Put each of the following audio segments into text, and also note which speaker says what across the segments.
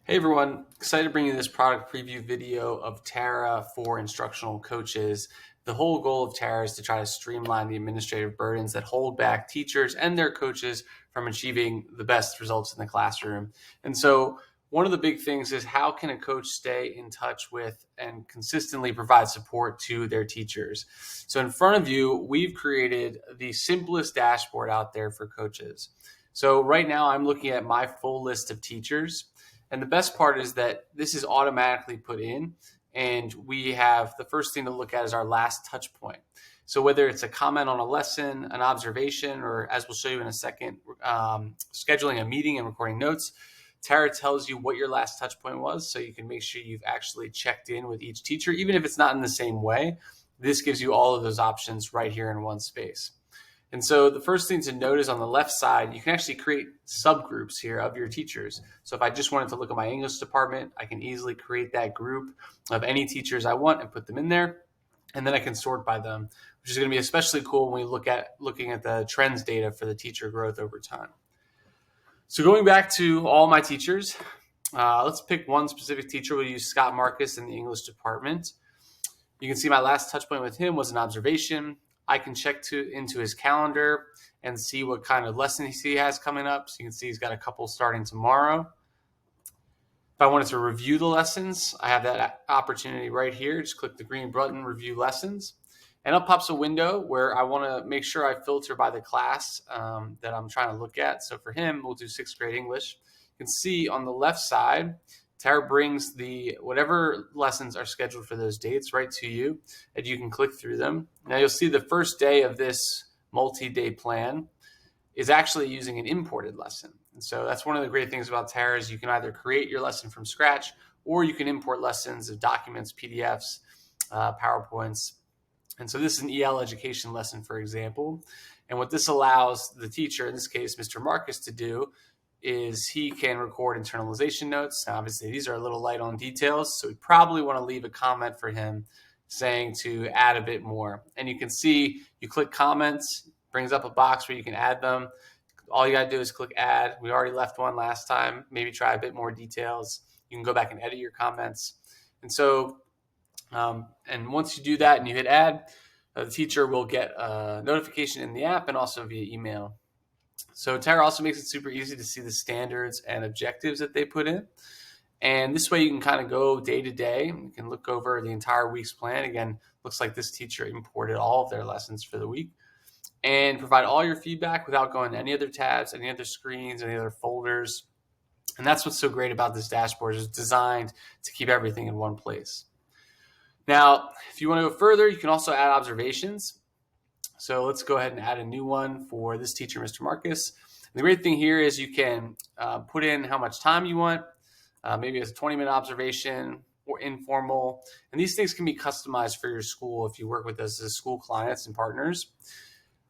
Speaker 1: Hey everyone, excited to bring you this product preview video of Tara for instructional coaches. The whole goal of Tara is to try to streamline the administrative burdens that hold back teachers and their coaches from achieving the best results in the classroom. And so one of the big things is how can a coach stay in touch with and consistently provide support to their teachers? So in front of you, we've created the simplest dashboard out there for coaches. So right now I'm looking at my full list of teachers. And the best part is that this is automatically put in, and we have the first thing to look at is our last touch point. So whether it's a comment on a lesson, an observation, or as we'll show you in a second, scheduling a meeting and recording notes, Tara tells you what your last touch point was, so you can make sure you've actually checked in with each teacher, even if it's not in the same way. This gives you all of those options right here in one space. And so the first thing to note is on the left side, you can actually create subgroups here of your teachers. So if I just wanted to look at my English department, I can easily create that group of any teachers I want and put them in there. And then I can sort by them, which is going to be especially cool when we looking at the trends data for the teacher growth over time. So going back to all my teachers, let's pick one specific teacher. We'll use Scott Marcus in the English department. You can see my last touch point with him was an observation. I can check into his calendar and see what kind of lessons he has coming up. So you can see he's got a couple starting tomorrow. If I wanted to review the lessons, I have that opportunity right here. Just click the green button, Review Lessons. And up pops a window where I want to make sure I filter by the class that I'm trying to look at. So for him, we'll do 6th grade English. You can see on the left side, Tara brings whatever lessons are scheduled for those dates right to you, and you can click through them. Now you'll see the first day of this multi-day plan is actually using an imported lesson. And so that's one of the great things about Tara is you can either create your lesson from scratch or you can import lessons of documents, PDFs, PowerPoints. And so this is an EL education lesson, for example. And what this allows the teacher, in this case, Mr. Marcus, to do is he can record internalization notes. Now, obviously, these are a little light on details, so we probably want to leave a comment for him saying to add a bit more. And you can see you click comments, brings up a box where you can add them. All you got to do is click add. We already left one last time. Maybe try a bit more details. You can go back and edit your comments. And so, and once you do that and you hit add, the teacher will get a notification in the app and also via email. So Tara also makes it super easy to see the standards and objectives that they put in. And this way you can kind of go day to day. You can look over the entire week's plan. Again, looks like this teacher imported all of their lessons for the week. And provide all your feedback without going to any other tabs, any other screens, any other folders. And that's what's so great about this dashboard. It's designed to keep everything in one place. Now, if you want to go further, you can also add observations. So let's go ahead and add a new one for this teacher, Mr. Marcus. And the great thing here is you can put in how much time you want. Maybe it's a 20-minute observation or informal. And these things can be customized for your school if you work with us as school clients and partners.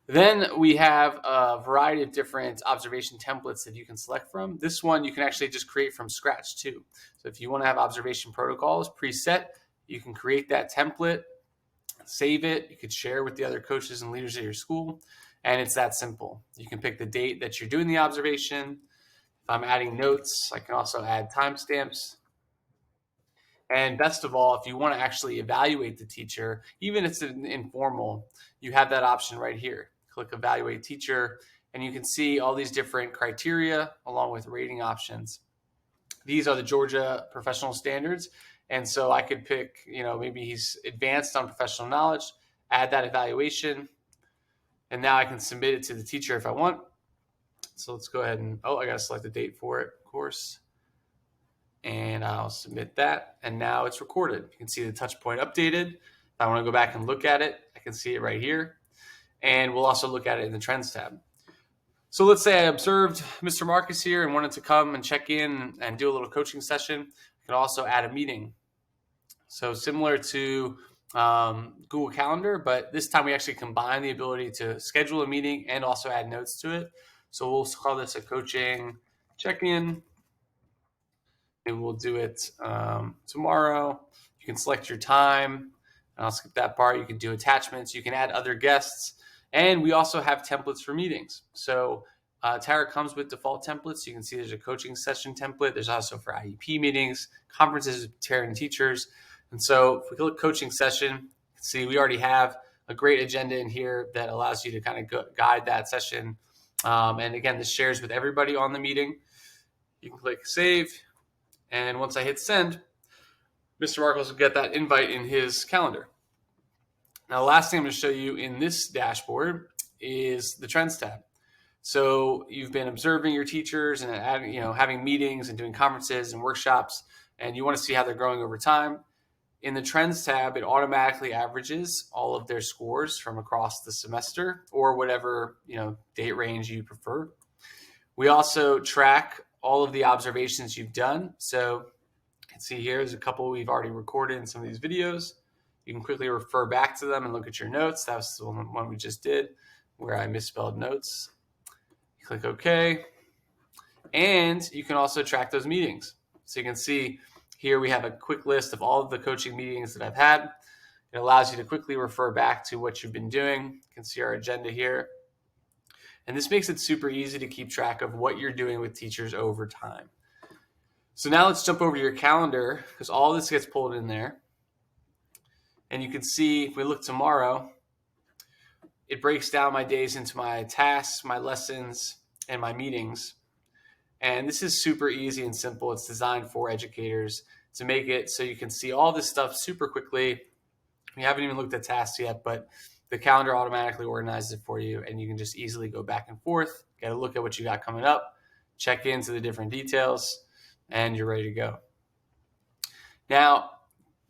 Speaker 1: Then we have a variety of different observation templates that you can select from. This one you can actually just create from scratch too. So if you want to have observation protocols preset, you can create that template, save it. You could share with the other coaches and leaders at your school. And it's that simple. You can pick the date that you're doing the observation. If I'm adding notes, I can also add timestamps. And best of all, if you want to actually evaluate the teacher, even if it's informal, you have that option right here. Click Evaluate Teacher, and you can see all these different criteria along with rating options. These are the Georgia professional standards. And so I could pick, maybe he's advanced on professional knowledge, add that evaluation, and now I can submit it to the teacher if I want. So let's go ahead and, I got to select the date for it, of course. And I'll submit that. And now it's recorded. You can see the touch point updated. If I want to go back and look at it, I can see it right here. And we'll also look at it in the Trends tab. So let's say I observed Mr. Marcus here and wanted to come and check in and do a little coaching session. You can also add a meeting. So similar to Google Calendar, but this time we actually combine the ability to schedule a meeting and also add notes to it. So we'll call this a coaching check-in. And we'll do it tomorrow. You can select your time. And I'll skip that part. You can do attachments. You can add other guests. And we also have templates for meetings. So Tara comes with default templates. So you can see there's a coaching session template. There's also for IEP meetings, conferences with Tara and teachers. And so if we click coaching session, see we already have a great agenda in here that allows you to kind of guide that session. And again, this shares with everybody on the meeting. You can click save. And once I hit send, Mr. Marcos will get that invite in his calendar. Now, the last thing I'm going to show you in this dashboard is the Trends tab. So you've been observing your teachers and having meetings and doing conferences and workshops, and you want to see how they're growing over time. In the Trends tab, it automatically averages all of their scores from across the semester or whatever date range you prefer. We also track all of the observations you've done. So you can see here, there's a couple we've already recorded in some of these videos. You can quickly refer back to them and look at your notes. That was the one we just did where I misspelled notes. You click OK. And you can also track those meetings. So you can see here we have a quick list of all of the coaching meetings that I've had. It allows you to quickly refer back to what you've been doing. You can see our agenda here. And this makes it super easy to keep track of what you're doing with teachers over time. So now let's jump over to your calendar because all this gets pulled in there. And you can see if we look tomorrow, it breaks down my days into my tasks, my lessons, and my meetings. And this is super easy and simple. It's designed for educators to make it so you can see all this stuff super quickly. We haven't even looked at tasks yet, but the calendar automatically organizes it for you, and you can just easily go back and forth, get a look at what you got coming up, check into the different details, and you're ready to go. Now,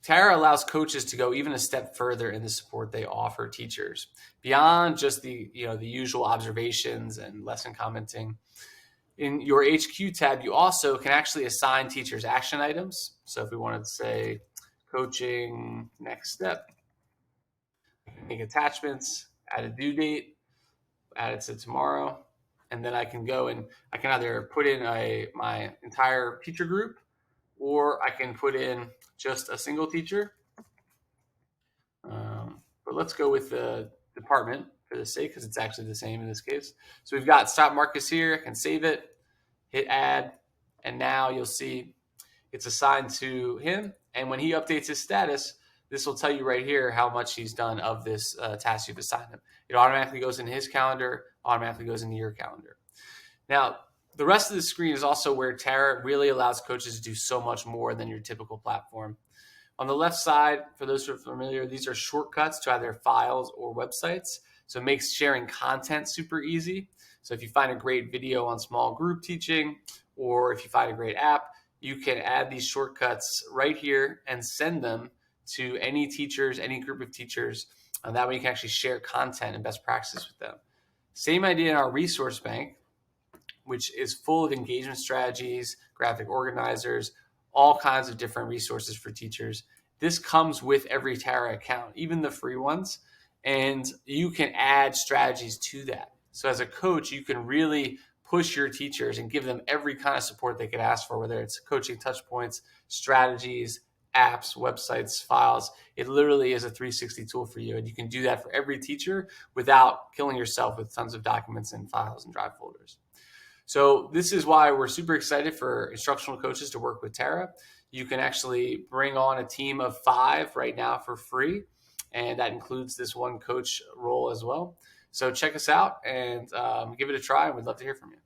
Speaker 1: Tara allows coaches to go even a step further in the support they offer teachers beyond just the usual observations and lesson commenting. In your HQ tab, you also can actually assign teachers action items. So if we wanted to say coaching next step, make attachments, add a due date, add it to tomorrow, and then I can go and I can either put in my entire teacher group, or I can put in just a single teacher. But let's go with the department for the sake, because it's actually the same in this case. So we've got stop Marcus here. I can save it, hit add, and now you'll see it's assigned to him. And when he updates his status, this will tell you right here how much he's done of this task you've assigned him. It automatically goes into his calendar, automatically goes into your calendar. Now, the rest of the screen is also where Tara really allows coaches to do so much more than your typical platform. On the left side, for those who are familiar, these are shortcuts to either files or websites. So it makes sharing content super easy. So if you find a great video on small group teaching, or if you find a great app, you can add these shortcuts right here and send them to any teachers, any group of teachers. And that way you can actually share content and best practices with them. Same idea in our resource bank, which is full of engagement strategies, graphic organizers, all kinds of different resources for teachers. This comes with every Tara account, even the free ones, and you can add strategies to that. So as a coach, you can really push your teachers and give them every kind of support they could ask for, whether it's coaching touch points, strategies, apps, websites, files. It literally is a 360 tool for you, and you can do that for every teacher without killing yourself with tons of documents and files and drive folders. So this is why we're super excited for instructional coaches to work with Tara. You can actually bring on a team of 5 right now for free, and that includes this one coach role as well. So check us out and give it a try, and we'd love to hear from you.